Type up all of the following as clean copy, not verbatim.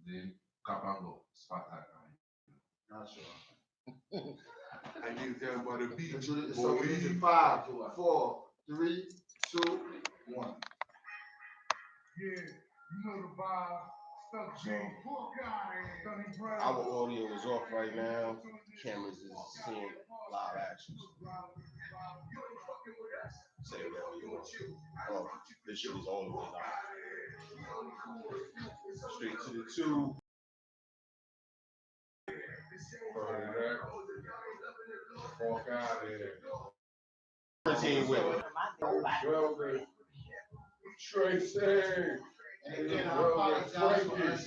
Then Capango, Spartak. Not sure. I need to tell about the beat. So we need 5, 4, 3, 2, 1. Yeah, you know the vibe. Stuck G, Fukkk Outta. Our audio is off right now. Cameras is seeing live actions. Say it audio. Oh, this shit is all the way live. Straight to the 2. Fukkk Outta. Team with it. Tracy. And again, I apologize for us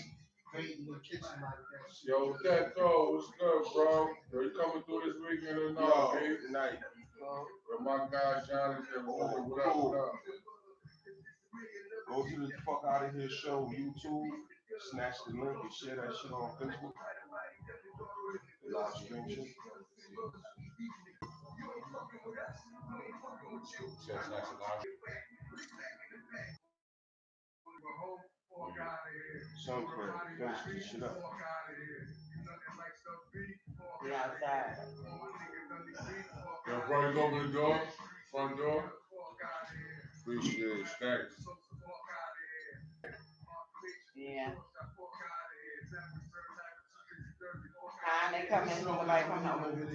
waiting in the kitchen like that. Yo, Teto, what's good, bro? Are you coming through this weekend or not, Yo, baby? tonight. With my guy, Johnny, what up, what up? Go to the Fukkk Outta Here show, YouTube. Snatch the link and share that shit on Facebook. Live stream shit. Some crap. Finish this shit up. We outside. Yo, bro, you open the door? Front door? Appreciate it. Thanks. Yeah. They come in, nobody come home.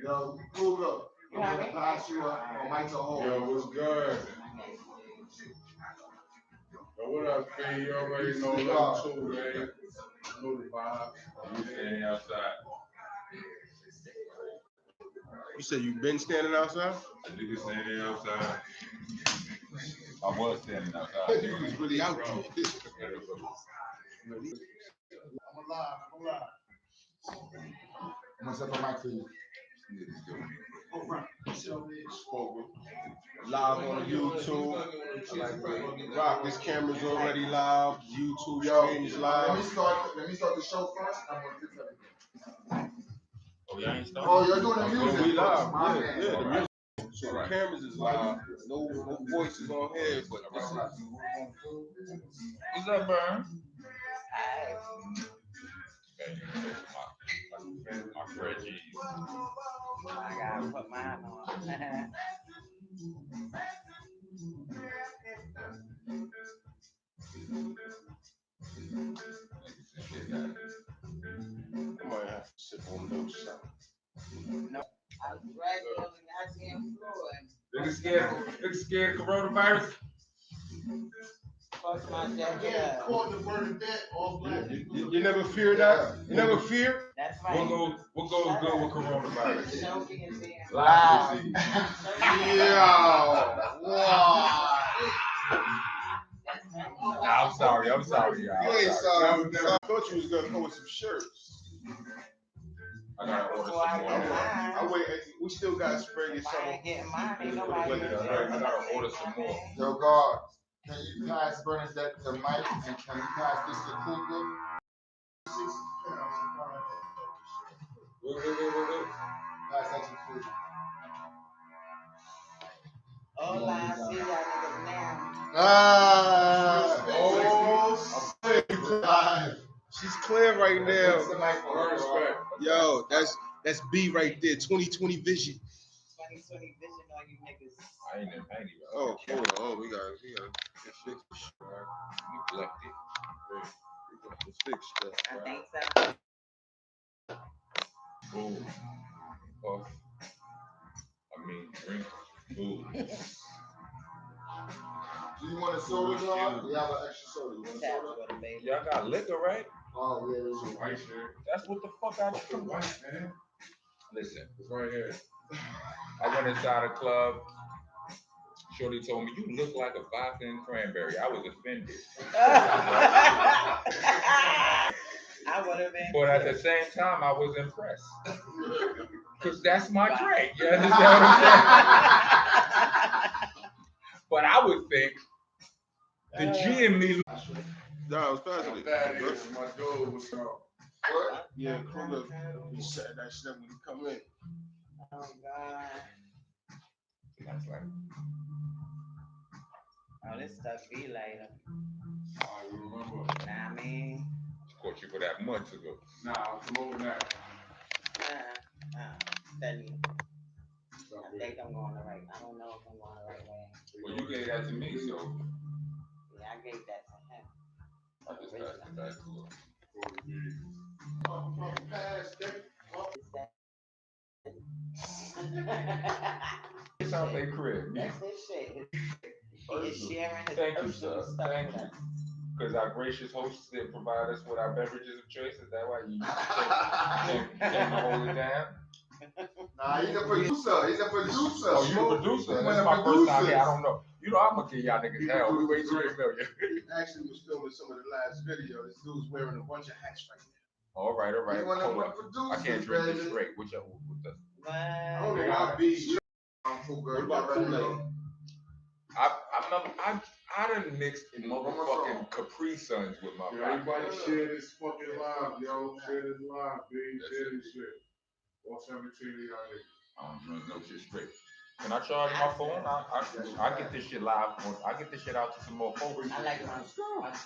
Yo, Fukkk, I'm gonna pass you up on Mike's home. Yo, what's good? Yo, what up, P? You already know that too, man. You know the vibe. You standing outside. You said you been standing outside? Nigga standing outside. I was standing outside. You was really out there. I'm alive. I'm gonna set the mic for you. Spoken. Live on YouTube. Rock, this camera's already live. YouTube stream is live. Let me start the show first. I'm gonna fix everything. Oh, y'all ain't started? Oh, you're doing the music. We live. My Yeah, bad. the music. So the cameras is live. No voices on here, but this is. What's up, Burn? My Reggie. I gotta put mine on. I might have to sit on those something. No, I was dragging on the goddamn floor. Nigga scared of coronavirus? Fuck my Again, jacket. caught the Bernadette all black. You never fear that? You never fear? That's right. What goes good with coronavirus? Choking is there. Wow. Yeah. Wow. I'm sorry, y'all. You ain't sorry. I thought you was gonna come with some shirts. I gotta order some more. I wait. We still got spring and I summer. ain't getting mine. Ain't nobody. I gotta order some more. Yo, God, can you pass Bernadette the mic and can you pass this to Fukkk? Pass that to Fukkk. Oh, I see y'all niggas now. She's clear right now. That's the mic for her, Respect. Yo, that's B right there. 2020 vision. 2020 vision on you niggas. I ain't in painting, bro. Oh, hold on. Oh, we got fix Neglected. Let's fix stuff. I think so. Boom. Puff. I mean, drink. Boom. Do you want a soda, God? We have an extra soda. You want a Tap soda? with a baby. Y'all got liquor, right? Oh, yeah, it's a White shirt. That's what the fuck I do. White, man. Listen, it's right here. I went inside a club. Shorty told me, you look like a vodka and cranberry. I was offended. I would have been. But at the same time, I was impressed. Because that's my drink. You understand what I'm saying? But I would think the G in me. No, it's passing it. My dude was What? Yeah, Kruger, he said that shit when he come in. Oh, God. That's like, Oh, this stuff be later. I remember. Nah, I mean. that months ago. Nah, I'm promoting that. Steady. I think I'm going the right. I don't know if I'm going the right way. Well, you gave that to me, so Yeah, I gave that to him. I just passed it back to her. It's out their crib. That's his shit. He is sharing his Thank you, personal sir. stuff Thank with you. us. Because our gracious hosts did provide us with our beverages of choice. Is that why you came to hold it down? Nah, he's a producer. He's a producer. Oh, you the producer? He's That's one my of the first time here. I producers. don't know. You know, I'm going to give y'all niggas hell. We way too familiar. Actually was filming some of the last video. This dude's wearing a bunch of hats right now. All right, all right. He's one of Hold the up. producers, I can't drink this baby. straight. What the? I don't know why B's. What about Kool-Aid? I done mixed motherfucking Capri Suns with my Yo, everybody share this fucking live, yo. Share this live, baby. Share this shit. All 17 of y'all niggas. I don't drink no shit straight. Can I charge my phone? I get this shit live. I get this shit out to some more folks. I like my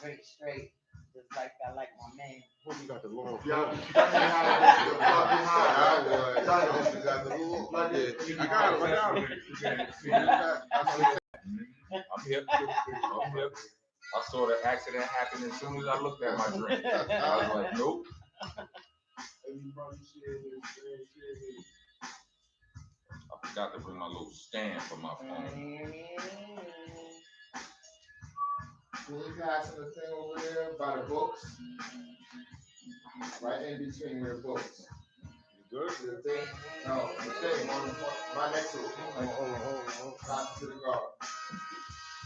drink straight, just like I like my man. Well, you got the long Y'all phone. tell me how to I got it. I'm hip. I'm hip. I saw the accident happen as soon as I looked at my drink. I was like, nope. I forgot to bring my little stand for my phone. Can you pass the thing over there by the books? Right in between your books. You good? The thing? No, the thing. Right next to it. Pass it to the guard.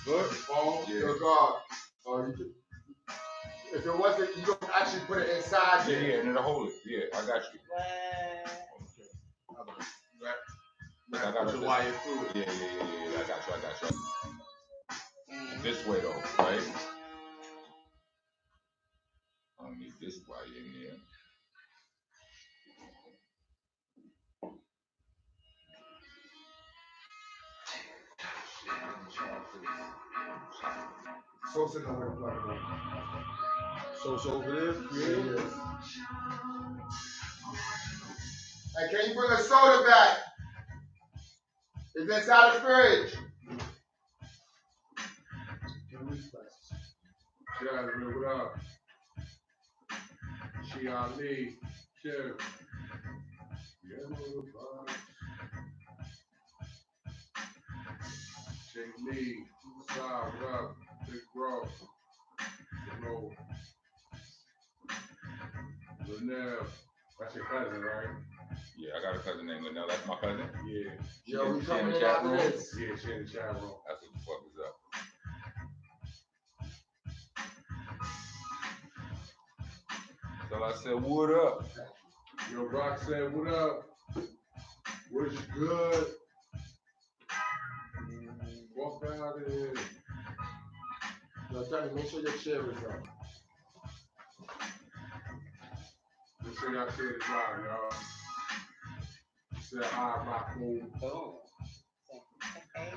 Good? Phone? To the guard. Or you could. If it wasn't, you don't actually put it inside Yeah, there. yeah, and it'll hold it. Yeah, I got you. I got Put you. the wire through it. Yeah. I got you. This way though, right? I don't need this wire in there. So it's in the way to plug it in. So it's over there? Yeah. Hey, can you bring a soda back? It's inside the fridge. Yeah, what up? She Ali. Chill. Jake Lee. Side, what up? Big bro. Hello. Linnell. That's your cousin, right? Yeah, I got a cousin named Linnell. That's my cousin. Yeah. Yo, we She coming in the in chat after room? this. Yeah, she in the chat room. That's what the fuck is up. So I said, what up? Yo, Rock said, what up? What's good? Walk out of here. Yo, Johnny, make sure your chair is up. Make sure y'all share this live, y'all. Said hi, Rock Moon. Oh. Hey.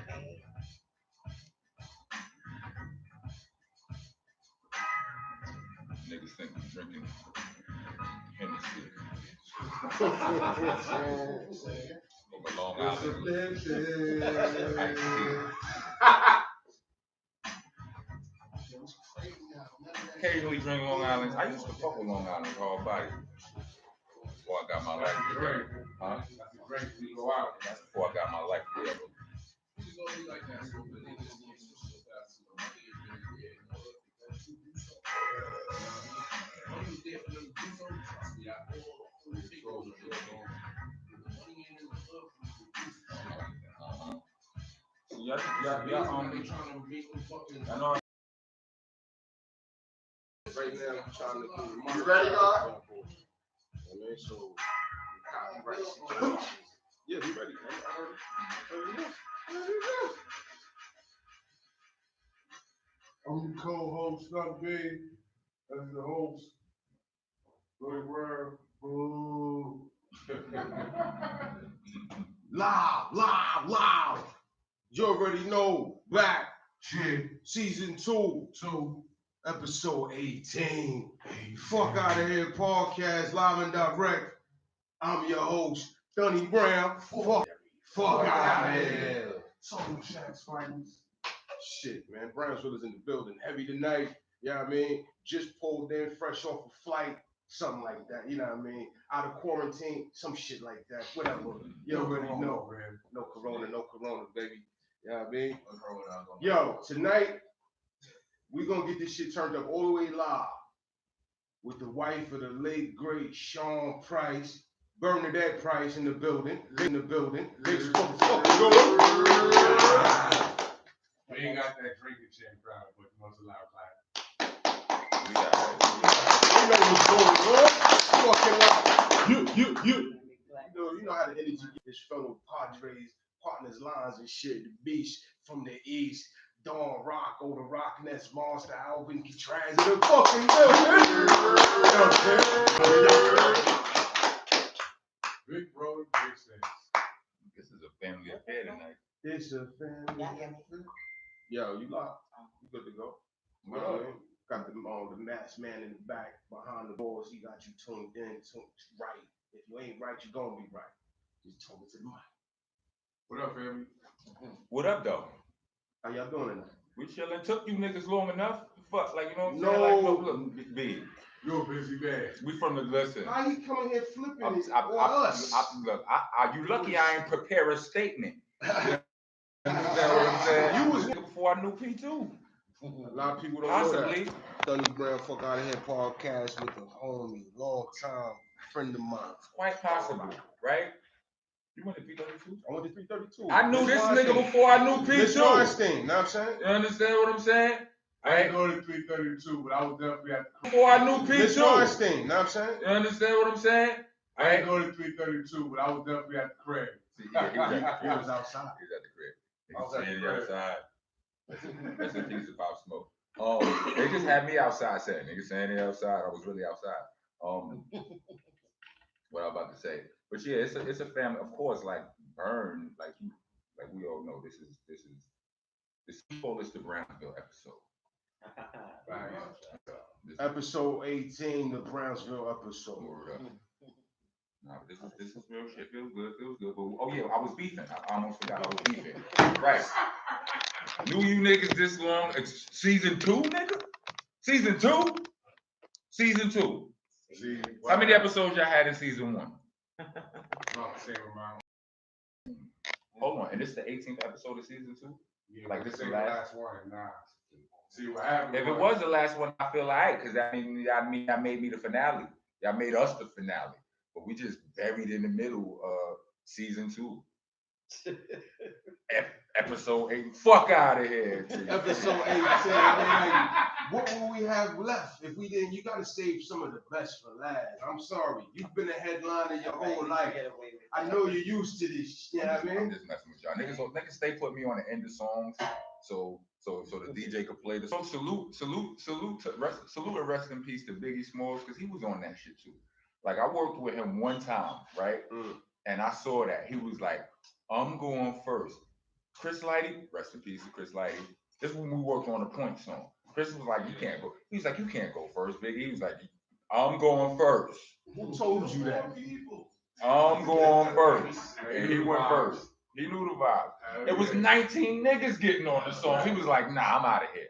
Niggas think I'm drinking Hennessy. From a Long Island. Occasionally drink Long Island. I used to fuck with Long Island hard body. Before I got my life together. Huh? That's a drink we go out. That's before I got my life together. I know. Right now, I'm trying to do. You ready, God? So, copyright situations. Yeah, we ready, man. I'm the co-host, Fukkk B. That's the host. Good word. Boo. Live. You already know. Back. Shit. Season 2. Episode 18. Fuck Out of Here podcast, live and direct. I'm your host, Dunny Brown. Fuck out of here. Soul Shacks friends. Shit, man. Brownsville is in the building. Heavy tonight. You know what I mean? Just pulled in, fresh off a flight. Something like that. You know what I mean? Out of quarantine. Some shit like that. Whatever. You already know. Man. No corona, baby. You know what I mean? Yo, tonight, we're going to get this shit turned up all the way live with the wife of the late, great Sean Price, Bernadette Price in the building. Ladies, fuck go. We ain't got that drinking champ crowd, but most of our class. You know what's going on. Fucking like, you know how the energy is fellow Padres, partners, lines and shit. The beast from the east. Dawn Rock, over Rockness, Monsta, Alvin, Traz in the fucking building. Big bro, big sense. This is a family affair tonight. It's a family. Yo, you locked? You good to go? Well, Got the masked man in the back behind the doors. He got you tuned in, right. If you ain't right, you gonna be right. Just talk it to the mic. What up, family? what up, though? How y'all doing tonight? We chilling. Took you niggas long enough. Fuck, like, you know what I'm No. saying? Like, look, big. You're a busy man. We from the listen. How you coming here flipping it Look, you lucky I ain't prepare a statement. You understand what I'm saying? You was before I knew P2. A lot of people don't Possibly. know that. Dunny Brown, Fuck Out of Here podcast with a homie, long time friend of mine. Quite possible, right? You went to P32? I went to 332. I knew this nigga Weinstein. before I knew Miss P2. Weinstein, know what I'm saying? You understand what I'm saying? I didn't go to 332, but I was definitely at the Before I knew Miss P2. Weinstein, know what I'm saying? You understand what I'm saying? I didn't go to 332, but I was definitely at the crib. He was outside. He was at the crib. I was at the crib. Outside. That's a piece of Pop Smoke. They just had me outside saying, niggas saying they outside. I was really outside. What I was about to say. But yeah, it's a family. Of course, like Burn, like we all know, this is the Brownsville episode. Episode 18, the Brownsville episode. Nah, but this is real shit. Feels good. But oh yeah, I was beefing. I almost forgot I was beefing. Right. Knew you niggas this long. It's season 2, nigga? Season 2? Season 2. See, How many episodes y'all had in season 1? About the same amount. Hold on, and this is the 18th episode of season 2? Yeah, Like but this say the the last? one. Nah. See what happened? If it was the last one, I feel alright, because I mean, y'all made me the finale. Y'all made us the finale. But we just buried in the middle of season 2. Episode 8. Fuck out of here. Episode 18, man. What will we have left if we didn't? You gotta save some of the best for last. I'm sorry. You've been a headliner your whole life. I know you're used to this. You know what I mean? I'm just messing with y'all. Niggas stay put me on the end of songs so the DJ could play the song. Salute and rest in peace to Biggie Smalls, because he was on that shit too. Like, I worked with him one time, right? And I saw that. He was like, I'm going first. Chris Lighty, rest in peace to Chris Lighty. This is when we worked on the Point song. Chris was like, you can't go. He was like, you can't go first, Biggie. He was like, I'm going first. Who told you that? I'm going first. And he went first. He knew the vibe. It was 19 niggas getting on the song. He was like, nah, I'm out of here.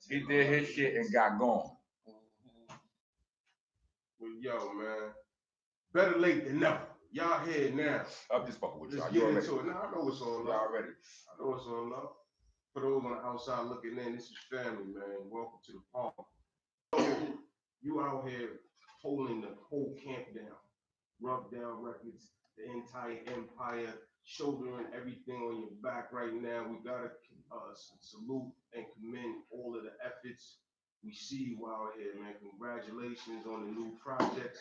He did his shit and got gone. Well, yo, man. Better late than never. Y'all here now. I'm just fucking with y'all. Let's You get already. into it. Now, I know what's all Y'all up. already. I know what's all up. For those on the outside looking in, this is family, man. Welcome to the park. So, you out here holding the whole camp down. Rub Down Records, the entire empire, shouldering everything on your back right now. We gotta salute and commend all of the efforts. We see you out here, man. Congratulations on the new projects.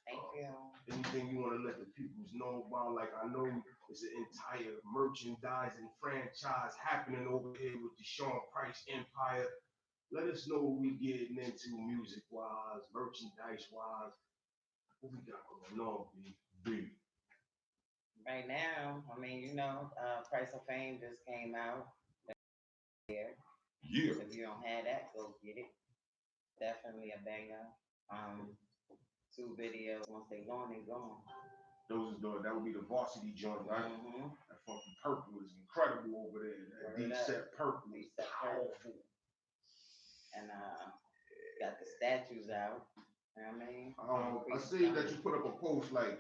Thank you. Anything you want to let the peoples know about? Like, I know it's an entire merchandising franchise happening over here with the Sean Price Empire. Let us know what we getting into music-wise, merchandise-wise. What we got going on, B? Right now, I mean, Price of Fame just came out. Yeah. If you don't have that, go get it. Definitely a banger. 2 videos. Once they gone, they gone. That would be the varsity joint, right? Mm-hmm. That fucking purple is incredible over there. That deep set purple is powerful. And got the statues out. You know what I mean? I see that you put up a post like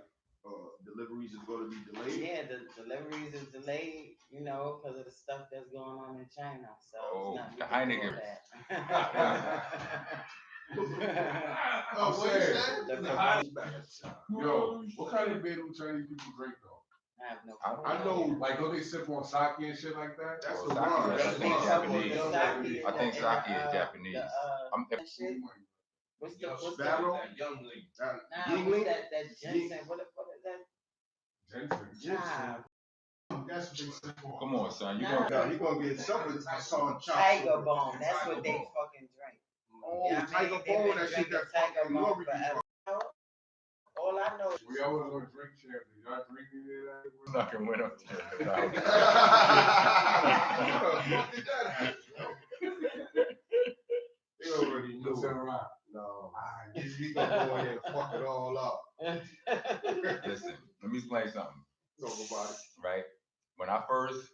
deliveries is going to be delayed. Yeah, the deliveries is delayed, you know, because of the stuff that's going on in China. So it's not Heineken. Oh, what you said? Yo, what kind of beer do Chinese people drink though? I have no I know, Like, don't they sip on sake and shit like that? That's Well, the sake word. is- That's I think the Japanese. Japanese. I think sake is Japanese. That shit. What's Sparrow? Youngling. Yingling? that ginseng? What is that? Jensen. Nah, That's what they said for. Come on, son. You Nah. gonna You're going to get something. I saw him chop. Tiger Bone. That's what they fucking drink. Oh, Yeah, I Tiger mean, they've Bone, been that shit drinking that Tiger fucking Bone Lori be forever. fucking. All I know is We always gonna drink champion. Y'all drink any of that? fucking went up there. How the fuck did that happen? They already knew. Listen around. No. He gonna go in there and fuck it all up. Listen, let me explain something. Talk about it. Right? When I first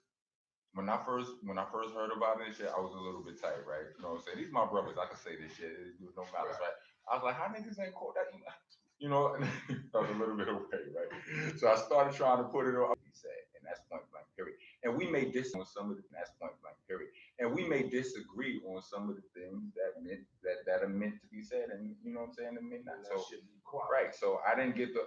heard about this shit, I was a little bit tight, right? You know what I'm saying? These my brothers, I can say this shit, no malice, right? I was like, how niggas ain't called that? You know, I was a little bit away, right? So I started trying to put it on. He said, and that's point blank, period. And we may disagree on some of the, that's point blank, period. And we may disagree on some of the things that are meant to be said, and you know what I'm saying, and meant not. So right. So I didn't get the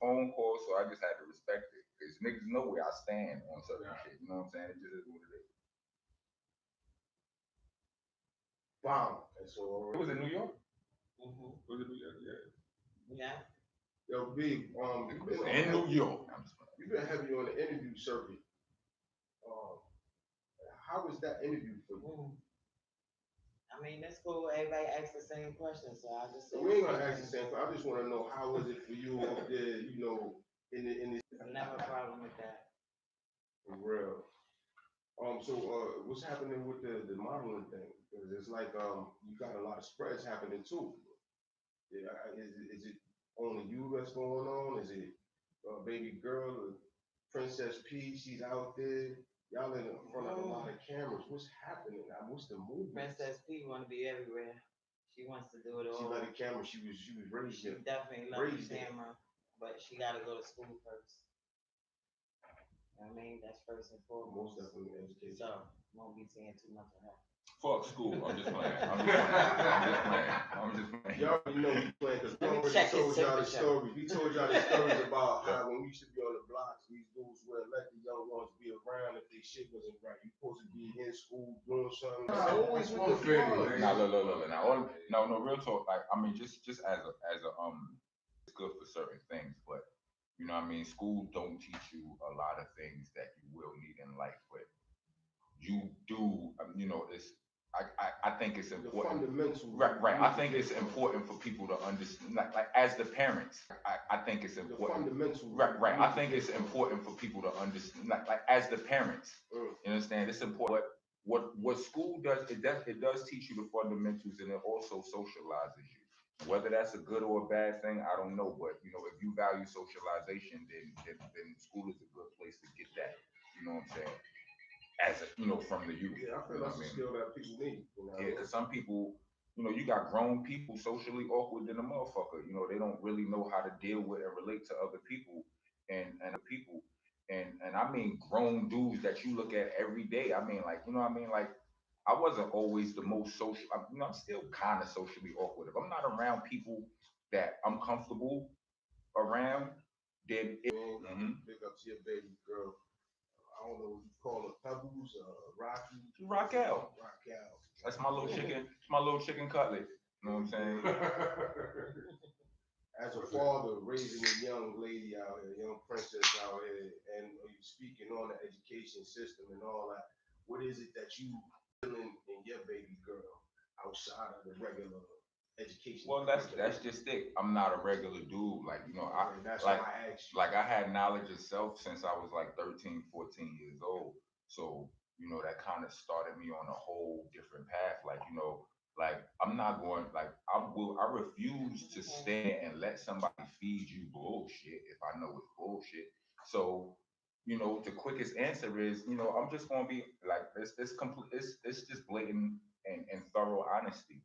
phone call, so I just had to respect it. Because niggas know where I stand on certain shit. You know what I'm saying? It just is what it is. Wow. That's all. It was in New York. Mhm. Was it New York? Yeah. Yeah. Yo, Big, In New York. You've been heavy on the interview circuit. How was that interview for you? I mean, that's cool. Everybody asks the same question, so I just. So we ain't gonna ask the same question. I just want to know how was it for you up there, you know, in this. Never a problem with that. For real. So what's happening with the modeling thing? Because it's like you got a lot of spreads happening too. Yeah, is it only you that's going on? Is it baby girl, Princess P? She's out there. Y'all in front of a lot of cameras. What's happening? What's the movement? Princess P want to be everywhere. She wants to do it all. She let the camera. She was raised. She definitely loves the camera, but she got to go to school first. You know what I mean? That's first and foremost. Most definitely education. So won't be seeing too much of her. Fuck school. I'm just playing. I'm just playing. Y'all already know we playing because we Let me already check told his y'all the signature. stories. We told y'all the stories about how when we used to be on the blocks, these dudes would let the young ones be around if their shit wasn't right. You supposed to be in school doing something. Nah, Always with the fair, fun. man. Now look. Now, no, real talk. Like, I mean, just as a it's good for certain things, but you know what I mean. School don't teach you a lot of things that you will need in life, but you do. You know, I think it's The important. fundamentals. Right. I think it's important for people to understand. Like as the parents, I think it's The important. fundamentals. Right. I think it's important for people to understand. Like as the parents, you understand. It's important. But what school does, it does teach you the fundamentals, and it also socializes you. Whether that's a good or a bad thing, I don't know. But you know, if you value socialization, then school is a good place to get that. You know what I'm saying? As a, you know, from the youth. Yeah, I feel that's a skill that people need. You know? Yeah, because some people, you know, you got grown people socially awkward than a motherfucker. You know, they don't really know how to deal with and relate to other people and I mean grown dudes that you look at every day. I mean, like, you know what I mean? Like, I wasn't always the most social. You know, I'm still kind of socially awkward. If I'm not around people that I'm comfortable around, then it. Big up to your baby girl. I don't know what you call her, Pebbles, Rocky. Raquel. Raquel. That's my little chicken. It's my little chicken cutlet. You know what I'm saying? As a father raising a young lady out here, a young princess out here, and you speaking on the education system and all that, what is it that you feeling in your baby girl outside of the regular education? Well, that's just it. I'm not a regular dude. Like, you know, that's like, why I asked you. like I had knowledge of self since I was like 13, 14 years old. So, that kind of started me on a whole different path. Like, like I'm not going, like I refuse to stand and let somebody feed you bullshit if I know it's bullshit. So, the quickest answer is, I'm just gonna be like it's complete it's just blatant and thorough honesty.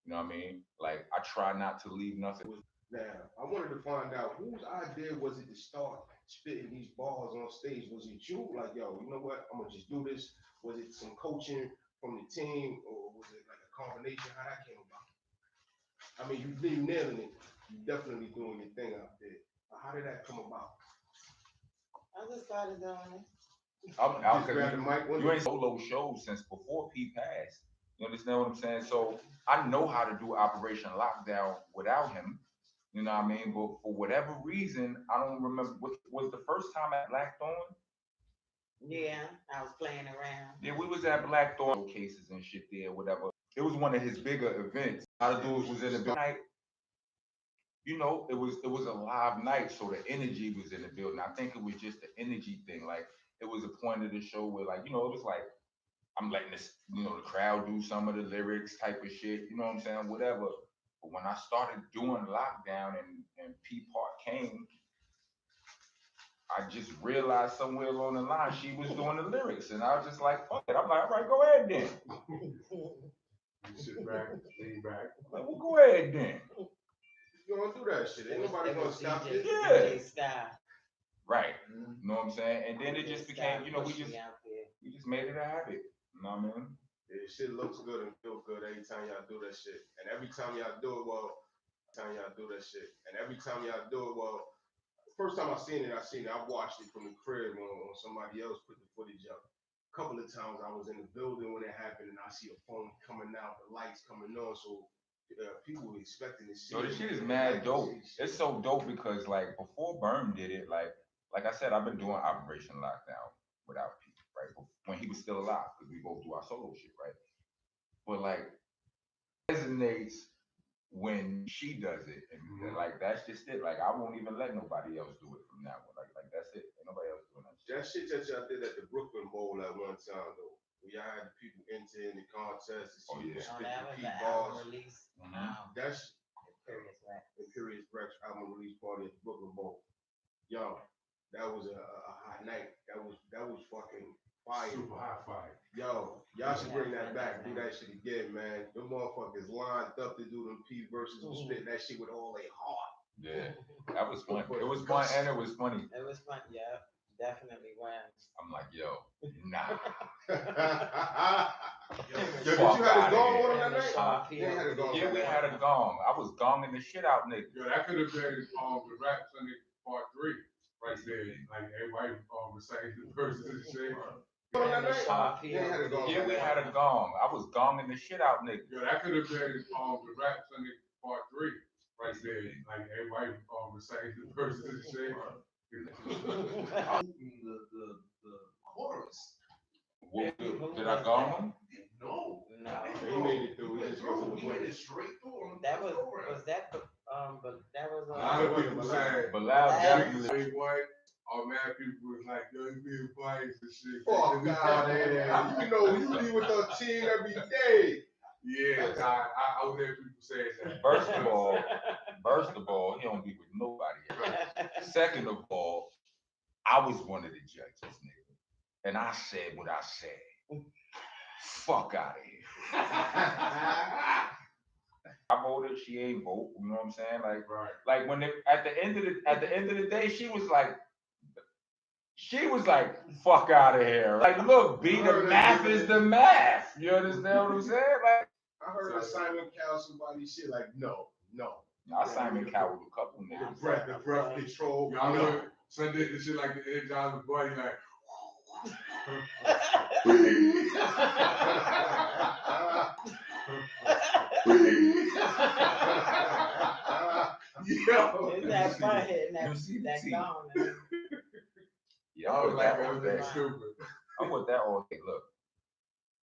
You know what I mean? Like I try not to leave nothing. Now, I wanted to find out whose idea was it to start spitting these bars on stage? Was it you? Like, yo, you know what? I'm gonna just do this. Was it some coaching from the team, or was it like a combination? How that came about? I mean, you've been nailing it. You definitely doing your thing out there. But how did that come about? I just started doing it. I'm out Just grab the mic. you ain't solo shows since before P passed. You understand what I'm saying? So I know how to do Operation Lockdown without him. You know what I mean? But for whatever reason, I don't remember what was the first time at Blackthorn. Yeah, I was playing around. Yeah, we was at Blackthorn cases and shit there, whatever. It was one of his bigger events. How to do it was in the building. It was a live night, so the energy was in the building. I think it was just the energy thing. Like it was a point of the show where, like, it was like I'm letting the crowd do some of the lyrics type of shit. You know what I'm saying? Whatever. But when I started doing lockdown and P Part came, I just realized somewhere along the line she was doing the lyrics, and I was just like, fuck it. I'm like, all right, go ahead then. You sit back, lean back. Like, well, go ahead then. You gonna do that shit? Ain't nobody gonna stop it. Yeah. Right. You know what I'm saying? And then it just became, we just made it a habit. You know what I mean? Yeah, shit looks good and feels good every time y'all do that shit. And every time y'all do it, first time I seen it, I watched it from the crib on somebody else put the footage up. A couple of times I was in the building when it happened, and I see a phone coming out, the lights coming on, so people were expecting to see. Yo, this shit is mad dope. It's so dope because, like, before Berm did it, like I said, I've been doing Operation Lockdown without people, right? When he was still alive, because we both do our solo shit, right? But like, it resonates when she does it, and like that's just it. Like I won't even let nobody else do it from now on. Like that's it. Ain't nobody else doing that shit. That shit that y'all did at the Brooklyn Bowl at one time though, where y'all had the people enter in the contest to see who spit that the was P the bars. album release. That's Imperious Rex album release party at the Brooklyn Bowl. Yo, that was a hot night. That was fucking fire. Super hot fire. Yo, y'all should bring that back. Do that shit again, man. Them motherfuckers lined up to do them P verses and spit that shit with all their heart. Yeah, that was fun. It was fun and it was funny. It was fun, yeah. Definitely was. I'm like, yo, nah. Yo, did you have a gong on that night? Yeah, we had a gong. I was gonging the shit out, nigga. Yo, that could have been the Rap Clinic Part 3 right there. Like everybody reciting the verses and shit. Yeah, we had a gong. I was gonging the shit out, nigga. Yo, that could have been the Rap Clinic Part 3 right there. Like everybody reciting the verses and shit. The chorus. Did I gong him? No. He made it through. He made it straight through. That was that but that was a lot of people saying, but loud definitely. All mad people was like, yo, you being biased and shit. Fuck out there. You be with our team every day. Yeah, I would hear people say that. First of all, he don't be with nobody else. Second of all, I was one of the judges, nigga. And I said what I said. Fuck out of here. I voted, she ain't vote. You know what I'm saying? Like, right. Like when at the end of the day, she was like, fuck out of here. Like, look, B, the math is the math. You understand what I'm saying? Like, I heard Simon Cowell somebody shit like, no. I Simon Cowell with a couple niggas. The breath control. Y'all know Sunday the shit like the Ed Johnson body like. Yo, it's that fun hitting that gong. Yeah, I was like, that was stupid. I want that all day. Look,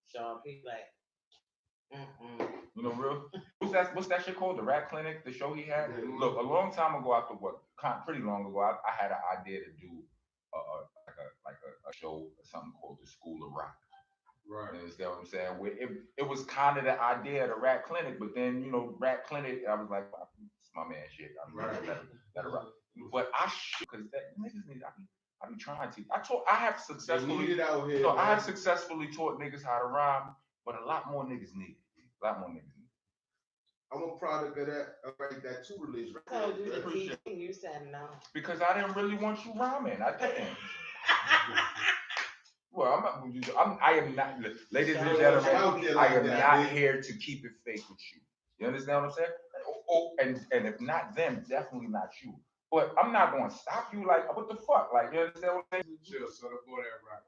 Sean P like, You know, real. What's that shit called? The Rat Clinic, the show he had. Look, a long time ago, pretty long ago, I had an idea to do a show, something called the School of Rock. Right. You understand what I'm saying? It was kind of the idea of the rat clinic, but then, you know, rat clinic, I was like, it's my man shit. I'm Right. let it rock. But because that niggas need, I be trying to. I have successfully, They need it out here, no, I have man. successfully taught niggas how to rhyme, but a lot more niggas need it. A lot more niggas need it. I'm a product of that, that two release. I told you to teach me, you said no. Because I didn't really want you rhyming. I didn't. Well, I am not, ladies and gentlemen, I am not here to keep it fake with you. You understand what I'm saying? Oh, and if not them, definitely not you. But I'm not going to stop you. Like, what the fuck? Like, you understand what I'm saying? Chill, son. Go that right.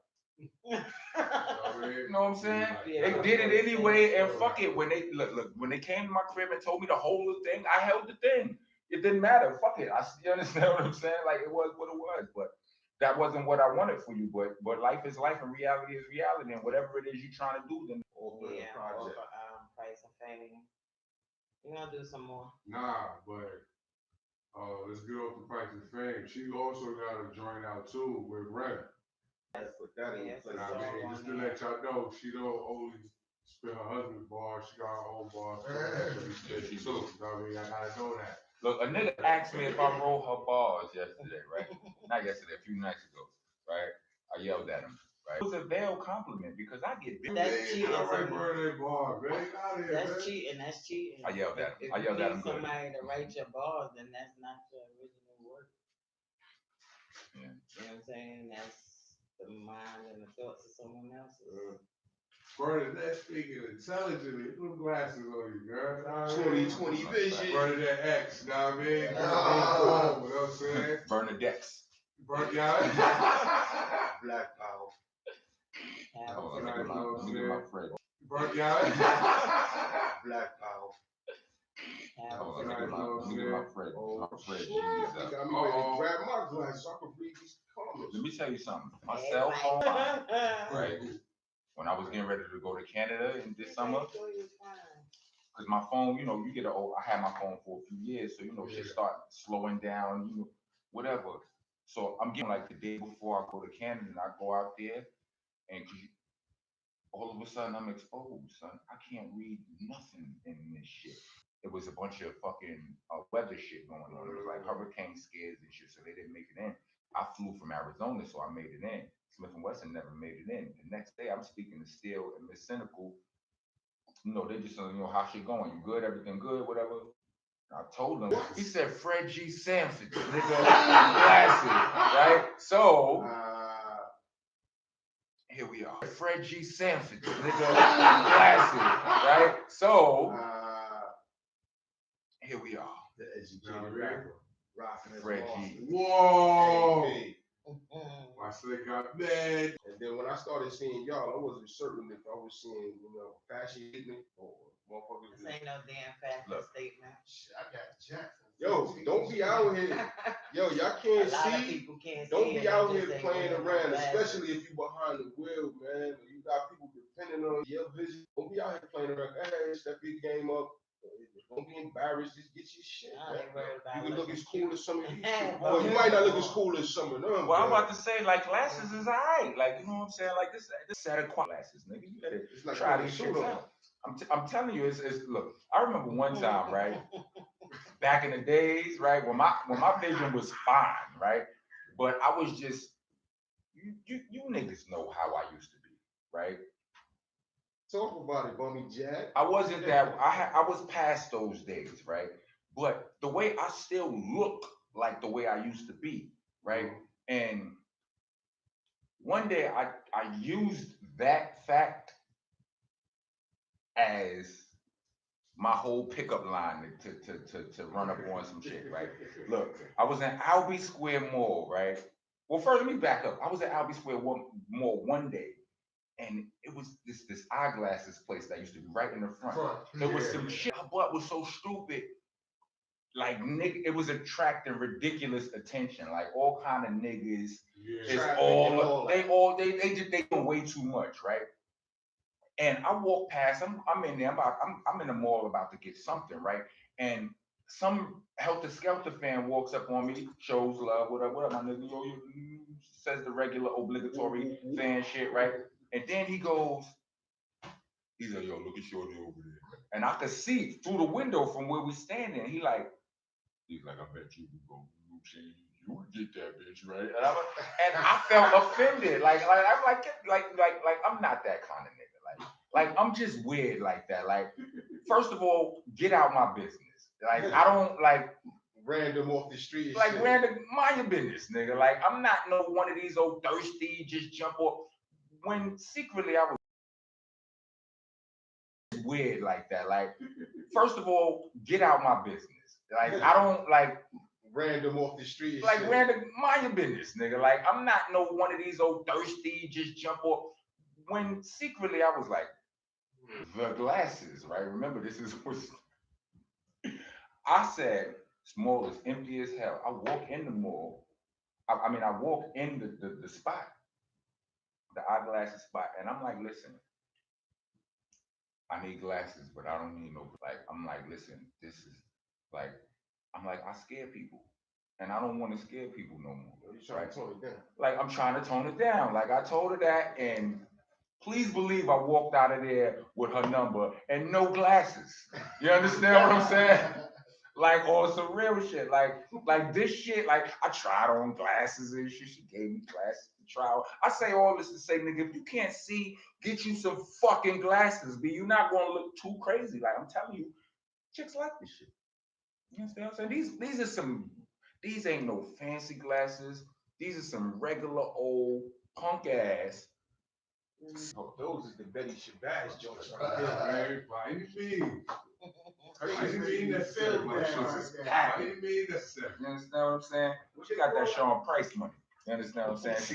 You know what I'm saying? They did it anyway, and fuck it. When they look, when they came to my crib and told me to hold the thing, I held the thing. It didn't matter. Fuck it. You understand what I'm saying? Like, it was what it was. But that wasn't what I wanted for you. But life is life, and reality is reality. And whatever it is you're trying to do, then Yeah, or for Price and Fame. You gonna do some more? Nah, but let's get off the Price of Fame. She also got a joint out too with Red. Put that in place. I mean, just to let y'all know, she don't only spit her husband's bars, she got her own bars. She too. You know what I mean? I gotta know that. look, a nigga asked me if I rolled her bars yesterday, right? Not yesterday, a few nights ago, right? I yelled at him, right? It was a veiled compliment because I get big. That's cheating. All right, Bernadette bars, man. Get out of here, That's man. cheating. That's cheating. I yelled at him. If I yelled you at need him good. somebody to write your bars, then that's not your original work. Yeah. You know what I'm saying? That's the mind and the thoughts of someone else's. Bernadette speaking intelligently. Put glasses on you, girl. 20/20 vision. Bernadette X, you know what I mean? You know what I'm saying? Bernadette. Bernadette. Black Power. Hold on, let me get my Fred. Bernadette. Black Power. Hold on, let me get my Fred. My Fred G's You up. got me ready to grab my glasses so I can read these comments. Let me tell you something. My cell phone, right? When I was getting ready to go to Canada in this summer, because my phone, you know, you get I had my phone for a few years, so you know, shit start slowing down, you know, whatever. So I'm getting like the day before I go to Canada, and I go out there, and all of a sudden I'm exposed, son. I can't read nothing in this shit. It was a bunch of fucking weather shit going on. It was like hurricane scares and shit, so they didn't make it in. I flew from Arizona, so I made it in. Smith & Wesson never made it in. The next day, I'm speaking to Steele and Miss Cynical. You know, they just, you know, how shit going? You good? Everything good? Whatever. I told him. He said, Fred G. Sampson, nigga, glasses, right? So, here we are. Fred G. Sampson, nigga, glasses, right? So, here we are. The educated rapper. Rockness. Fred G. Whoa! Hey, My slick got mad. and then when I started seeing y'all, I wasn't certain if I was seeing, you know, fashion or motherfuckers. This ain't no damn fashion statement. Shit, I got Jackson. Yo, don't be out here. Yo, y'all can't A lot of see. people can't Don't see be it, out they here just ain't playing wearing no around, glasses. especially if you behind the wheel, man. You got people depending on your vision. Don't be out here playing around. Hey, step your game up. Don't be embarrassed. Just get your shit, I man. ain't worried about You can look looking as cool cute. as some of these. Well, Well, you might not look as cool as some of them. Well, I'm but about to say, like, glasses is alright. Like, you know what I'm saying? Like, this set of glasses, nigga. You better it's like try putting these a shits suit on. out. I'm telling you, it's look, I remember one time, right? Back in the days, right, when my vision was fine, right? But I was just you niggas know how I used to be, right? Talk about it, Bummy Jack. I wasn't that I was past those days, right? But the way I still look like the way I used to be, right? And one day I used that fact as my whole pickup line to run up on some shit, right? Look, I was in Albee Square Mall, right? Well, first let me back up. I was at Albee Square Mall one day, and it was this eyeglasses place that used to be right in the front. There was some shit I bought was so stupid. Like nigga, it was attracting ridiculous attention. Like all kind of niggas. Yeah. It's they doing way too much, right? And I walk past, I'm in there, I'm in the mall about to get something, right? And some Helter Skelter fan walks up on me, shows love, what up, my nigga, says the regular obligatory fan shit, right? And then he goes, He said, yo, look at Shorty over there. And I could see through the window from where we standing. He's like, I bet you would go, you would get that bitch, right? And I felt offended. I'm not that kind of nigga. Like I'm just weird like that. Like, first of all, get out my business. Like, I don't like random off the street. Like random, mind your business, nigga. Like, I'm not no one of these old thirsty, just jump off. When secretly I was weird like that. Like, first of all, get out my business. Like, I don't like random off the street. Like, random, mind your business, nigga. Like, I'm not no one of these old thirsty, just jump off. When secretly I was like, the glasses, right? Remember, this is what I said. Mall is empty as hell. I walk in the mall. I walk in the spot, the eyeglasses spot, and I'm like, listen, I need glasses, but I don't need no, like, I'm like, listen, this is like, I'm like, I scare people, and I don't want to scare people no more. You're trying to tone it down. Like, I'm trying to tone it down. Like, I told her that, and please believe I walked out of there with her number and no glasses. You understand what I'm saying? Like, on some real shit. Like this shit, like, I tried on glasses and shit. She gave me glasses to try on. I say all this to say, nigga, if you can't see, get you some fucking glasses, B. You're not gonna look too crazy. Like, I'm telling you, chicks like this shit. You understand what I'm saying? These ain't no fancy glasses. These are some regular old punk ass. Those is the Betty Shabazz jokes right there. By any means. By any means necessary. By any means necessary. You understand what I'm saying? She got that Sean Price money. You understand what I'm saying? She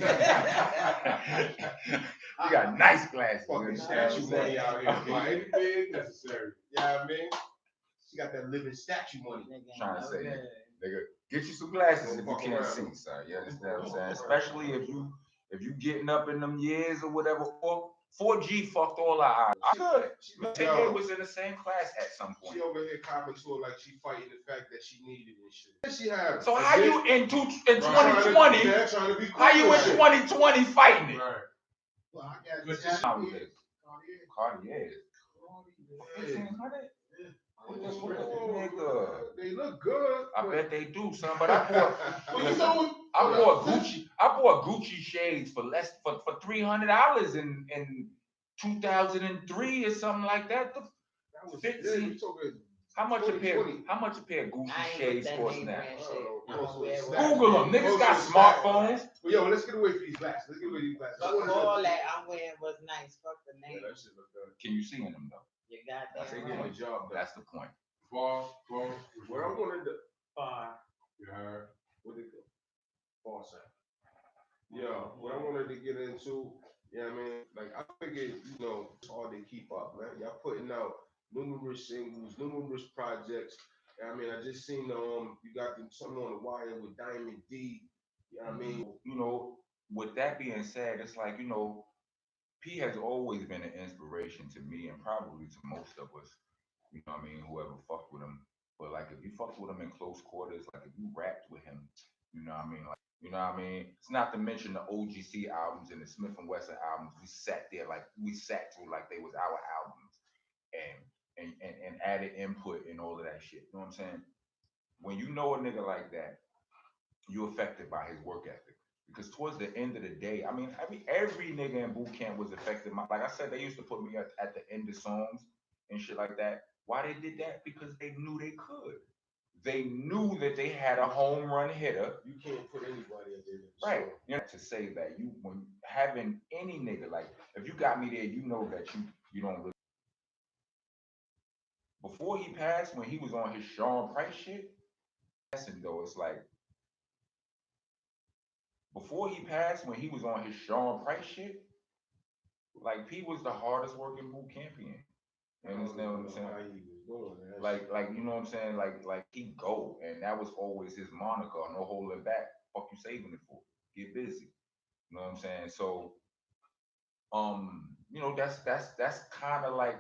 got nice glasses. Fucking statue money out here. By any means necessary. Yeah, I mean, she got that living statue money. Trying to say, nigga, get you some glasses if you can't see, son. You understand what I'm saying? Especially if you getting up in them years or whatever. 4G fucked all our eyes. Good. Was in the same class at some point. She over here copping to her like she fighting the fact that she needed and shit. She have. So how you in 2020? How you in 2020 fighting it? Right. Well, I got Cartier. 1500? Nigga. They look good. I bet they do, son. But I bought Gucci shades for $300 in 2003 or something like that. That was 15. How much a pair of Gucci shades cost now? Google them. Niggas got smartphones. Well, yo, let's get away from these glasses. Fuck all that I'm wearing was nice. Fuck the name. Yeah, that shit look good. Can you see in them though? You got That's that the right. job. That's the point. Far. What I wanted to Far. Yeah. what they go? Far side. Yeah, what I wanted to get into, yeah, I mean, like I figured, it's hard to keep up, man. Y'all putting out numerous singles, numerous projects. I mean, I just seen you got something on the wire with Diamond D. You know what I mean? With that being said, it's like, P has always been an inspiration to me and probably to most of us. You know what I mean? Whoever fucked with him. But like, if you fucked with him in close quarters, like if you rapped with him, you know what I mean? Like, you know what I mean? It's not to mention the OGC albums and the Smith and Wesson albums. We sat there like we sat through like they was our albums and added input and all of that shit. You know what I'm saying? When you know a nigga like that, you're affected by his work ethic. Because towards the end of the day, I mean, every nigga in boot camp was affected. Like I said, they used to put me at the end of songs and shit like that. Why they did that? Because they knew they could. They knew that they had a home run hitter. You can't put anybody at the end of the Right. show. You know, to say that when having any nigga, like, if you got me there, you know that you don't really. Before he passed, when he was on his Sean Price shit, though, it's like, before he passed, when he was on his Sean Price shit, like, P was the hardest working boot campion. You understand what I'm saying? How he was doing, Like, you know what I'm saying? Like he go, and that was always his moniker. No holding back. Fuck you saving it for? Get busy. You know what I'm saying? So, that's kind of like,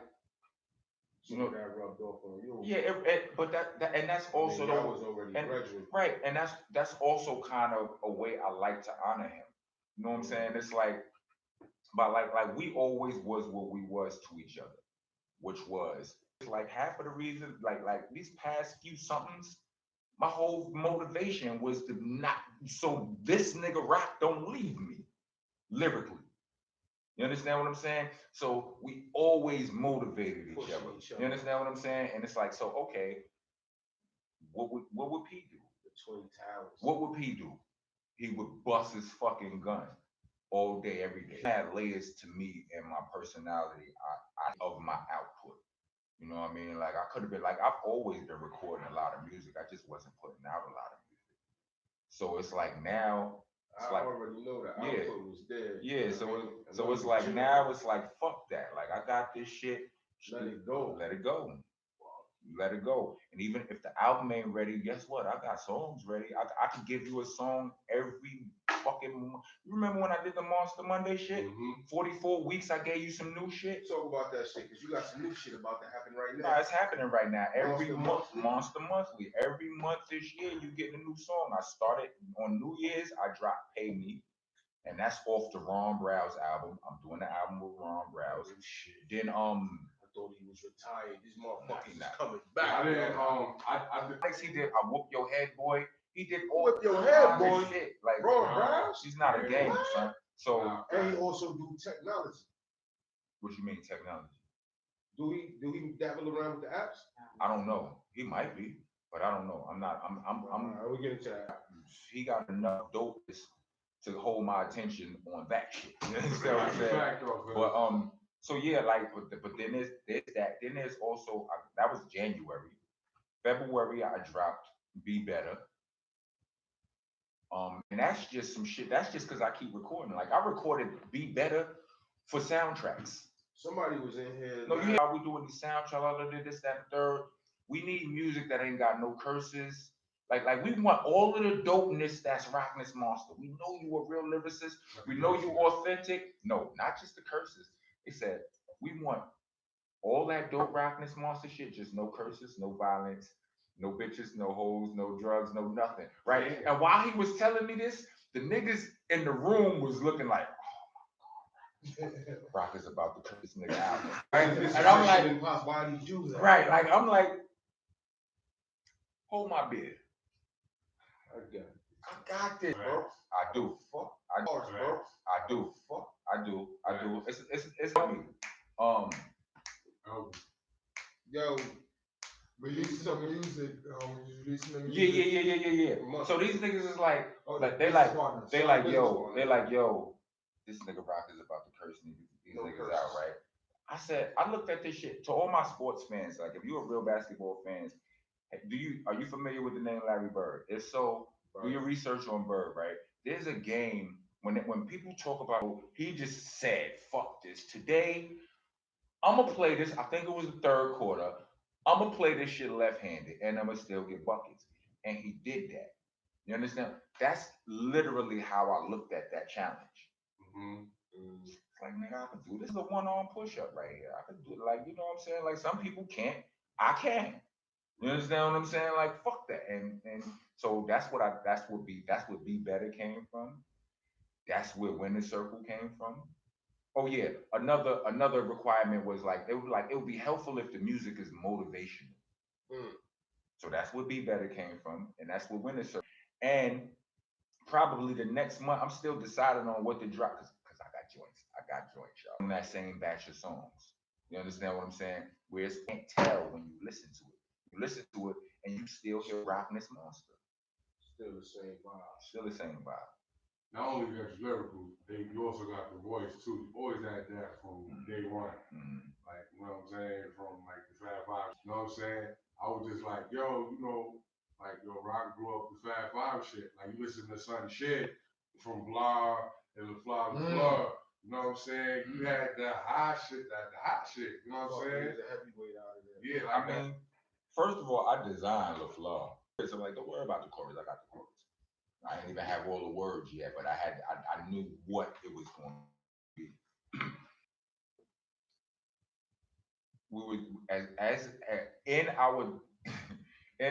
that rubbed off on you. Yeah, but and that's also that was already graduate. Right, and that's also kind of a way I like to honor him. You know what I'm saying? It's like, but like we always was what we was to each other. which was like half of the reason, like these past few somethings, my whole motivation was to not so this nigga Rock don't leave me lyrically. You understand what I'm saying? So we always motivated each other. You understand what I'm saying? And it's like, so okay, what would P do? The Twin Towers. What would P do? He would bust his fucking gun all day, every day. It had layers to me and my personality of my output. You know what I mean? Like I could have been like, I've always been recording a lot of music. I just wasn't putting out a lot of music. So it's like now, it's I like, already know that yeah, output was there. yeah. So it's like now it's like fuck that. Like I got this shit. Let it go. Let it go. Let it go. And even if the album ain't ready, guess what? I got songs ready. I can give you a song every fucking month. You remember when I did the Monster Monday shit? 44 weeks, I gave you some new shit. Talk about that shit, because you got some new shit about to happen right now. Nah, it's happening right now. Every Monster month, Monthly. Monster Monthly. Every month this year, you getting a new song. I started on New Year's, I dropped Pay Me. And that's off the Ron Browse album. I'm doing the album with Ron Browse. Then I thought he was retired. This motherfucker is coming I back. didn't. I did. he did I Whoop Your Head Boy. He did all Whip Your Head kinds of Boy. shit. Like Ron Browse? she's not a game, son. So And he also do technology. what you mean technology? Do he dabble around with the apps? I don't know. He might be, but I don't know. I'm not. I'm. We'll get into that. He got enough dope to hold my attention on that shit. You understand what I'm saying? But so yeah, like, but then there's that. Then there's also that was January. February I dropped Be Better. And that's just some shit. That's just because I keep recording. Like I recorded Be Better for soundtracks. Somebody was in here. No, you hear we doing these soundtracks, all of this, that, and third. We need music that ain't got no curses. Like we want all of the dopeness that's Rockness Monster. We know you a real lyricist. We know you authentic. No, not just the curses. They said we want all that dope Rockness Monster shit, just no curses, no violence, no bitches, no hoes, no drugs, no nothing. Right? And while he was telling me this, the niggas in the room was looking like, oh my God, Rock is about to cut this nigga out. And I'm like, why did you do that? right, like I'm like, hold my beer. I got this, bro. I do. I do. I do. It's me. Yo, release some music. Release some music. Yeah. So these niggas is like they like yo, this nigga Rock is about to curse these niggas out, right? I looked at this shit to all my sports fans. Like, if you're a real basketball fan, are you familiar with the name Larry Bird? If so, do your research on Bird, right? There's a game when people talk about, he just said, fuck this. Today, I'm gonna play this. I think it was the third quarter. I'm gonna play this shit left-handed, and I'm gonna still get buckets. And he did that. You understand? That's literally how I looked at that challenge. It's like, nigga, I can do this. This is a one-arm push-up right here. I can do it. Like, you know what I'm saying? Like, some people can't. I can. You understand what I'm saying? Like, fuck that. And so that's what Be Better came from. That's where Winning Circle came from. Oh yeah, another requirement was like it would be helpful if the music is motivational. So that's where Be Better came from, and that's where Winning Circle. And probably the next month, I'm still deciding on what to drop because I got joints, y'all. On that same batch of songs. You understand what I'm saying? Where you can't tell when you listen to it. You listen to it and you still hear Rockness Monster. Still the same vibe. Still the same vibe. Not only got you lyrical, you also got the voice too. You always had that from day one. Like, you know what I'm saying? From like the Fab Five. You know what I'm saying? I was just like, yo, Rock grew up the Fab Five shit. Like, you listen to Sonny shit from Blah and the Fly to Blah. You know what I'm saying? You had the hot shit. You know what I'm saying? There's a heavyweight out of there. Yeah, I mean, first of all, I designed LaFleur. So I'm like, don't worry about the chorus. I got the chorus. I didn't even have all the words yet, but I knew what it was going to be. We would as in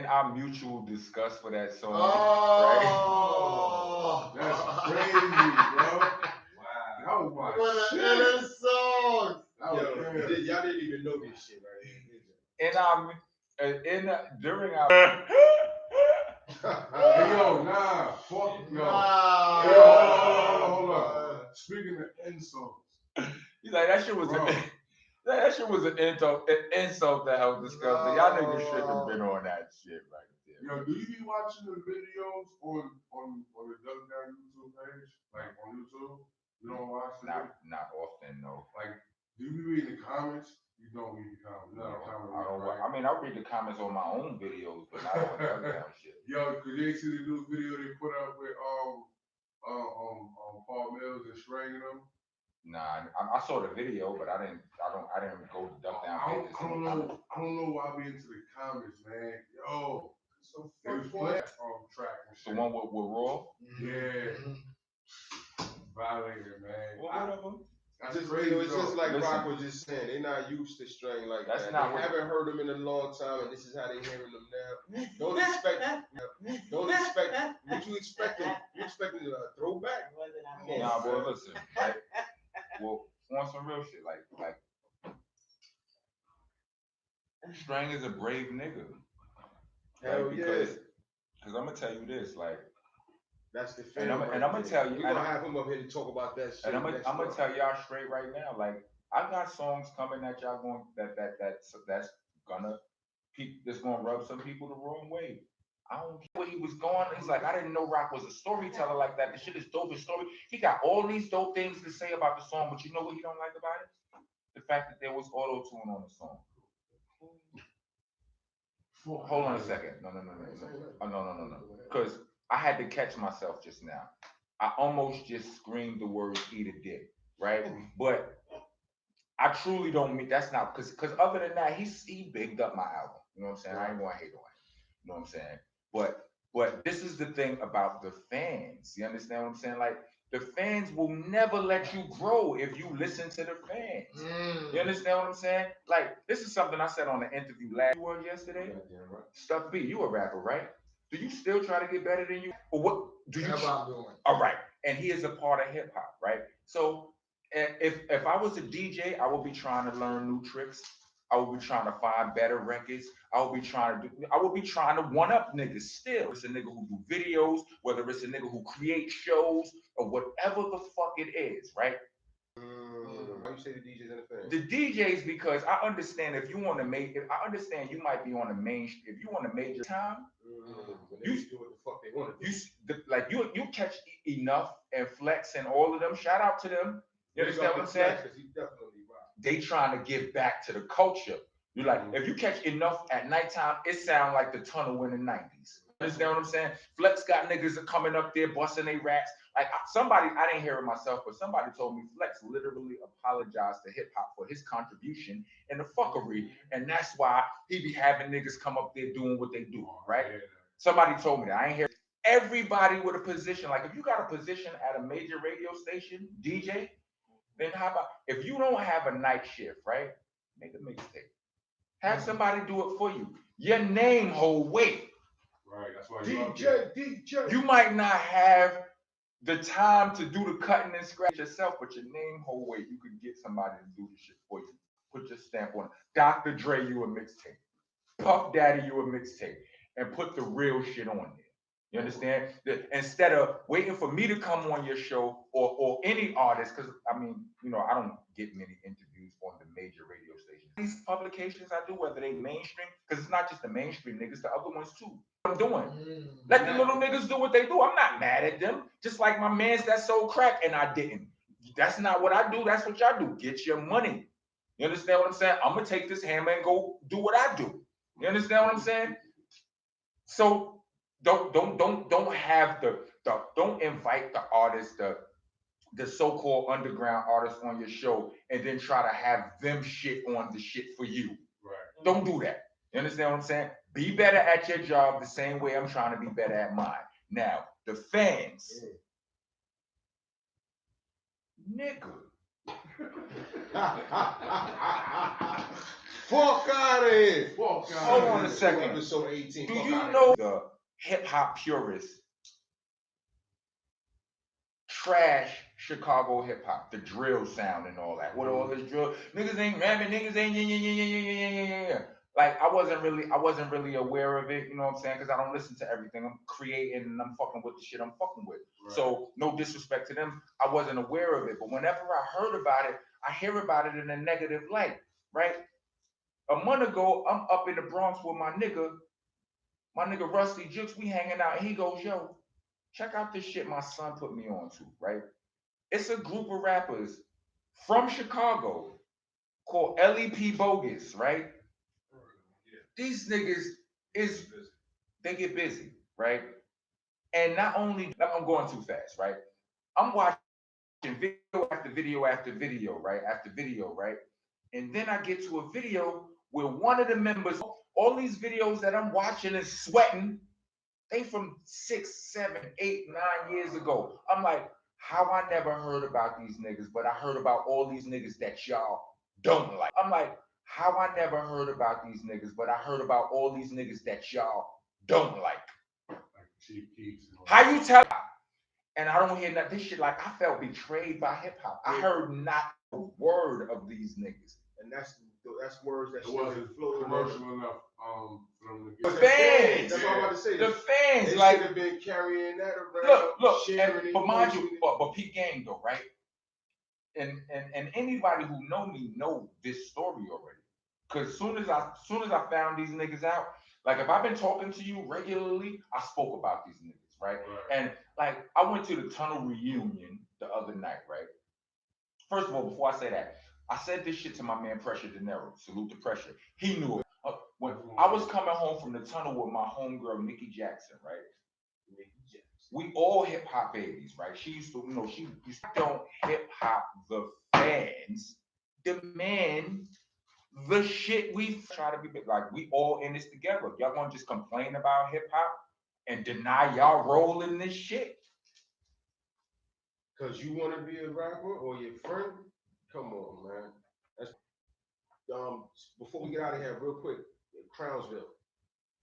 our mutual discuss for that song. Oh, right? That's crazy, bro. Wow. That was my shit. Song. That was crazy. Y'all didn't even know this shit right here, did you? During our Hey, yo, nah, fuck, yo. Nah. Yo, hold up. Speaking of insults. he's like that shit was Bro. that shit was an insult that I was discussing. Y'all niggas should have been on that shit right there. Yo, do you be watching the videos on the Duck Down YouTube page? Like on YouTube? You don't watch the Not often, no. Like, do you be reading the comments? You don't read the comments. You're not a comment I don't. reader, right? I mean, I read the comments on my own videos, but not on Duck Down shit. Yo, could you see the new video they put up with Paul Mills and stringing them? Nah, I saw the video, but I didn't go to Duck Down pages. I don't know why I be into the comments, man. Yo, So they was playing track and The shit. one with Raw. Yeah. Violated, man. Well, whatever. That's It's crazy, just like Listen. Rock was just saying, they not used to string like That's that. not They what- haven't heard them in a long time, and this is how they hearing them now. Don't expect what you expecting. You expecting a throwback? Wasn't I Come on, Nah, pissed? well, listen. Like, well, on some real shit, like Strang is a brave nigga. Hell Like, yeah. because I'm gonna tell you this, like, That's the And film. I'm- right and I'ma there. tell you- We're gonna have him up here to talk about that shit. and I'm next gonna month. tell y'all straight right now, like, I got songs coming that y'all going that's gonna rub some people the wrong way. I don't care where he was going. He's like, I didn't know Rock was a storyteller like that. The shit is dope. His story. He got all these dope things to say about the song, but you know what he don't like about it? The fact that there was auto-tune on the song. Hold on a second. No. Oh, no. Because I had to catch myself just now. I almost just screamed the word "eat a dick," right? But I truly don't mean that's not because other than that, he bigged up my album. You know what I'm saying? I ain't gonna hate on it. You know what I'm saying? But this is the thing about the fans. You understand what I'm saying? Like the fans will never let you grow if you listen to the fans. You understand what I'm saying? Like this is something I said on the interview yesterday. Stuff B, you a rapper, right? Do you still try to get better than you? Or what do you? That's what I'm doing. All right, and he is a part of hip hop, right? So if I was a DJ, I would be trying to learn new tricks. I would be trying to find better records. I would be trying to one up niggas still. It's a nigga who do videos, whether it's a nigga who creates shows or whatever the fuck it is, right? Why you say the DJs and the fans? The DJs, because I understand if you want to make it, I understand you might be on the main, if you want to major time, They do what the fuck they want to do. you catch Enough and Flex and all of them, shout out to them. You understand what I'm saying? Because he definitely rock. They trying to give back to the culture. You're like, if you catch Enough at nighttime, it sound like the tunnel in the 90s. Understand what I'm saying? Flex got niggas that coming up there busting their raps. Like I didn't hear it myself, but somebody told me Flex literally apologized to hip hop for his contribution and the fuckery, and that's why he be having niggas come up there doing what they do, right? Somebody told me that. I ain't hear everybody with a position. Like if you got a position at a major radio station, DJ, then how about if you don't have a night shift, right? Make a mixtape. Have somebody do it for you. Your name hold weight. Right, that's why DJ. You might not have the time to do the cutting and scratch yourself, but your name hold weight. You could get somebody to do the shit for you. Put your stamp on it. Dr. Dre, you a mixtape. Puff Daddy, you a mixtape. And put the real shit on there. You understand? Instead of waiting for me to come on your show or any artist, because I mean, you know, I don't get many interviews on the major radio stations. These publications I do, whether they mainstream, because it's not just the mainstream niggas, the other ones too. What I'm doing. Let the little niggas do what they do. I'm not mad at them. Just like my mans that sold crack and I didn't. That's not what I do. That's what y'all do. Get your money. You understand what I'm saying? I'm gonna take this hammer and go do what I do. You understand what I'm saying? So don't invite the artists, the so-called underground artists on your show and then try to have them shit on the shit for you. Right. Don't do that. You understand what I'm saying? Be better at your job the same way I'm trying to be better at mine. Now, the fans. Nigga. Fuck out of here. Fuck out. Hold on a second. Episode 18. Do Fuck you outta know the hip hop purists trash Chicago hip hop, the drill sound and all that. With all this drill, niggas ain't rapping, niggas ain't yeah. Like I wasn't really aware of it, you know what I'm saying? Because I don't listen to everything. I'm creating and I'm fucking with the shit I'm fucking with. Right. So no disrespect to them, I wasn't aware of it. But whenever I heard about it, I hear about it in a negative light, right? A month ago, I'm up in the Bronx with my nigga Rusty Jukes. We hanging out, and he goes, "Yo, check out this shit my son put me on to, right? It's a group of rappers from Chicago called LEP Bogus, right? These niggas they get busy, right? And not only, I'm going too fast, right? I'm watching video after video after video, right? After video, right? And then I get to a video where one of the members, all these videos that I'm watching and sweating, they from 6, 7, 8, 9 years ago. I'm like, how I never heard about these niggas, but I heard about all these niggas that y'all don't like. I'm like, how I never heard about these niggas, but I heard about all these niggas that y'all don't like. How you tell? And I don't hear nothing. This shit, like, I felt betrayed by hip hop. I heard not a word of these niggas. And that's words that wasn't commercial enough for them to The get fans. That's what I'm about to say. The fans, they like, should have been carrying that around. look, sharing it, but mind you, but Pete Gang though, right? And anybody who know me know this story already. Cause soon as I found these niggas out, like if I've been talking to you regularly, I spoke about these niggas, right? And like I went to the Tunnel reunion the other night, right? First of all, before I say that, I said this shit to my man Pressure De Niro. Salute to Pressure. He knew it. When I was coming home from the Tunnel with my homegirl Nikki Jackson, right? We all hip hop babies, right? She used to, she used to don't hip hop the fans demand the shit we try to be like. We all in this together. Y'all gonna just complain about hip hop and deny y'all role in this shit? Cause you want to be a rapper or your friend? Come on, man. That's, before we get out of here, real quick, Crownsville.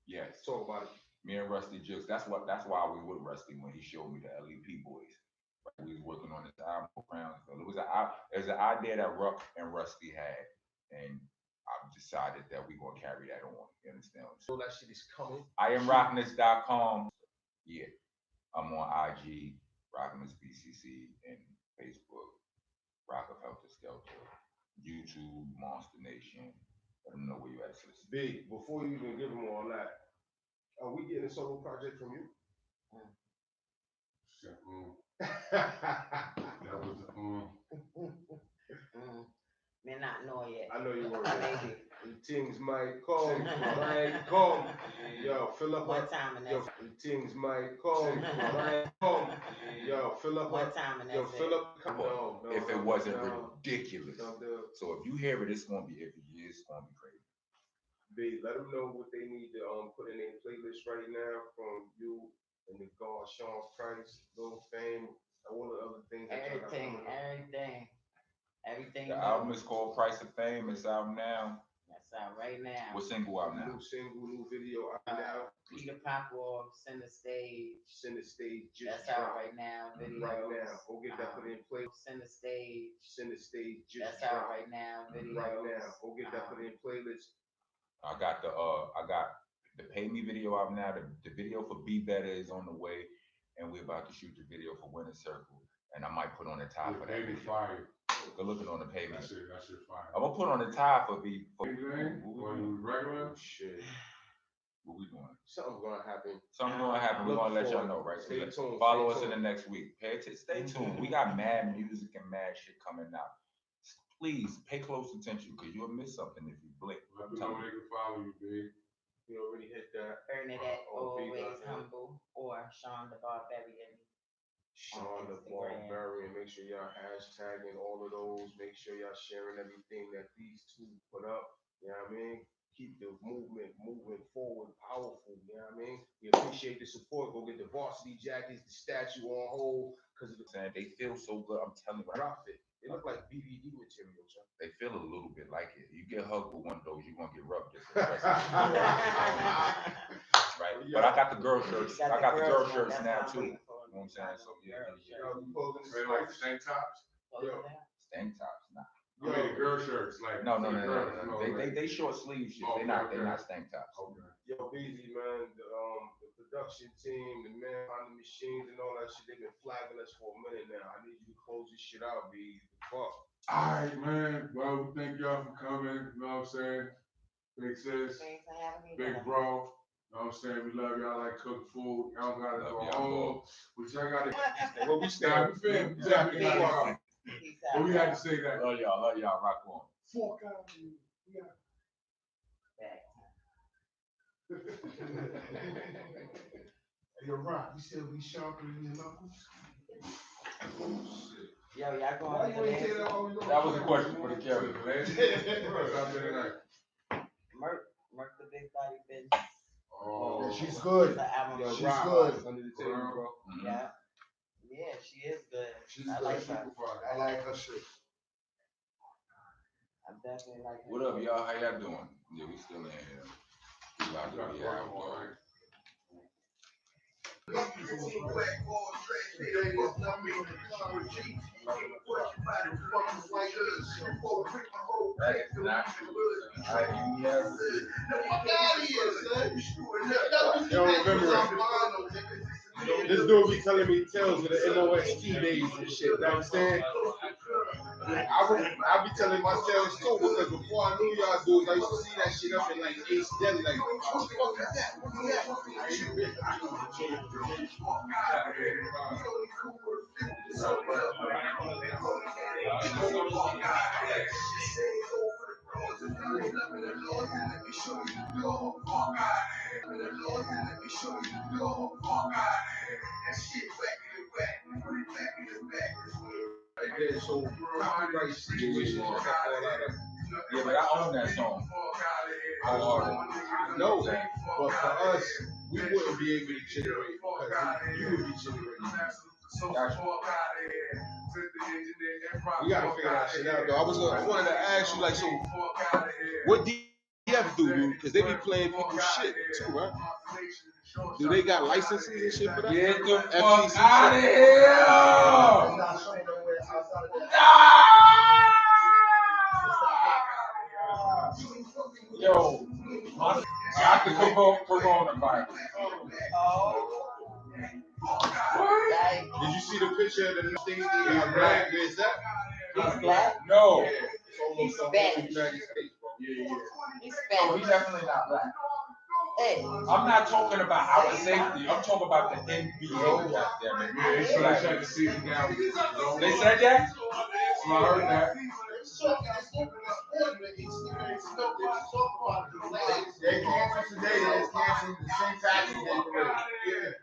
Yes. Talk about it. Me and Rusty Jukes. That's why we with Rusty when he showed me the LEP boys. Right? We was working on this album for Crownsville. It was an idea that Ruck and Rusty had, and I've decided that we're gonna carry that on. You understand? So that shit is coming. I am Rockness.com. Yeah, I'm on IG, Rockness BCC, and Facebook, Rockefeller Skelter, YouTube, Monsta Nation. Let them know where you at, sis. Big, before you even give them all that, are we getting a solo project from you? That was May not know yet. I know you were. Maybe. Things might come, might come. Yo, fill up One time and that's things might come, might come. Yo, fill up one time and that's fill up. No, if it wasn't ridiculous. No. So if you hear it, it's gonna be crazy. Big, let them know what they need to put in their playlist right now from you and the God Sean Price, Lil Fame, all the other things. Everything. The album is called Price of Fame. It's out now. That's out right now. What single out now? New single, new video out now. Peter Popwolf, Center Stage. Center Stage just That's dropped. out right now. Videos. Right now. Go get that put in place. Center Stage. Center Stage just That's dropped. out right now. Videos. Right now. Go get that put in playlist. I got the Pay Me video out now. The video for Be Better is on the way, and we're about to shoot the video for Winter Circle. And I might put on the top of that video. fire. Good looking on the pavement. That shit fire. I'm gonna put on the top for Regular? Shit. What we doing? Something's gonna happen. We're gonna let y'all know, right? Stay tuned. Follow us in the next week. Stay tuned. We got mad music and mad shit coming out. Please pay close attention because you'll miss something if you blink. Let them know they can follow you, big. We already hit that. Bernadette, always humble, or Sean the Barbarian. Sean the Barbarian. Make sure y'all hashtagging all of those. Make sure y'all sharing everything that these two put up. You know what I mean? Keep the movement moving forward, powerful. You know what I mean? We appreciate the support. Go get the varsity jackets, the statue on hold, because they feel so good. I'm telling you, drop it. They look like BVD material, Chuck. They feel a little bit like it. You get hugged with one of those, you're gonna get rubbed. Right? But I got the girl shirts. I got the girl shirts now too. know what I'm saying? So yeah. Yo, you closing They like tank tops. Tank tops, nah. I mean the girl shirts, like No. like- They short sleeve shit. Okay, They're not tank tops. Okay. Yo, BZ, man, the production team, the man behind the machines and all that shit, they've been flagging us for a minute now. I need you to close this shit out, B. Fuck. Alright, man. Well, thank y'all for coming. You know what I'm saying? Big sis, Thanks for having me. big bro. You know what I'm saying? We love y'all like cook food. Y'all gotta Love go y'all, home. We just gotta Well, we stop. stand. Exactly. Peace out. But we had to say that. Love y'all, rock on. Fukkk Outta. Yeah. You're right. You said we sharpening your knuckles. Yo, y'all going Why to you ain't say that the while we doing That was a question for the camera. Merc the Big Body Bitch. Oh, She's good. The album. Yo, She's Rob, good. Under the table, bro. Mhm. Yeah. Yeah, she is good. she's I good. like Super her. fire. I like her shit. I definitely like her. What up, y'all? How y'all doing? Yeah, we still in here. We out there, we out, dog. That is not true. I never did. Yo, remember, this dude be telling me tales of the MOST days and shit. You know what I'm saying? I be telling my tales too because before I knew y'all dudes, I used to see that shit up in like Ace Deli. Like, what the fuck is that? What is that? So, copyright situations and stuff, all that. Yeah, but I own that song. I know, but for us, we wouldn't be able to generate because you would be generating. Gotcha. We gotta figure that shit out, though. I wanted to ask you, like, so, what DF do, because they be playing people's shit too, right? Do they got licenses and shit for that? Get the FCC fuck out of here! Yo, got the coronavirus. Did you see the picture of the thing? Right? Where's that? He's black. No. Yeah, it's almost the whole Spanish. United States, bro. Yeah. He's No, Spanish. he's definitely not black. Hey. I'm not talking about our safety. I'm talking about the NBA. Goddammit. Yeah, they Black. shut the season down. They said that? So I heard that. They canceled today. They canceled the St. Patrick's Day parade.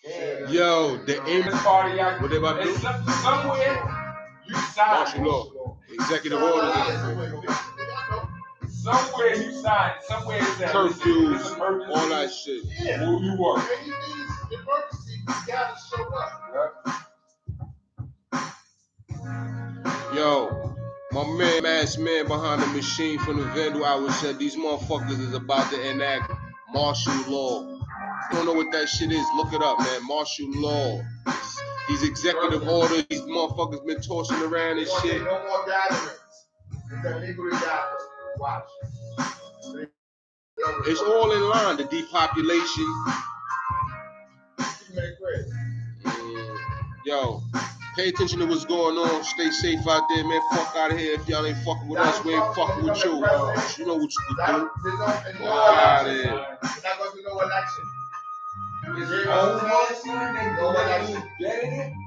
Yeah. Yo, the This party, y'all. What they about to do? It's somewhere you Martial signed. law, executive orders, Somewhere you signed. Somewhere it's that. curfews, It's emergency. all that shit. Will you work? Emergency, you gotta show up. Yo, my man, masked man behind the machine from the Vandal Hour said these motherfuckers is about to enact martial law. You don't know what that shit is? Look it up, man. Martial law. These executive orders, these motherfuckers been tossing around and shit. No more gatherings. It's illegal to gather. Watch. It's all in line. The depopulation. Yo, pay attention to what's going on. Stay safe out there, man. Fuck out of here. If y'all ain't fucking with us, we ain't fucking with you. You know what you can do. There's Fuck out of here. not going to be no election. Oh, No election. Get it?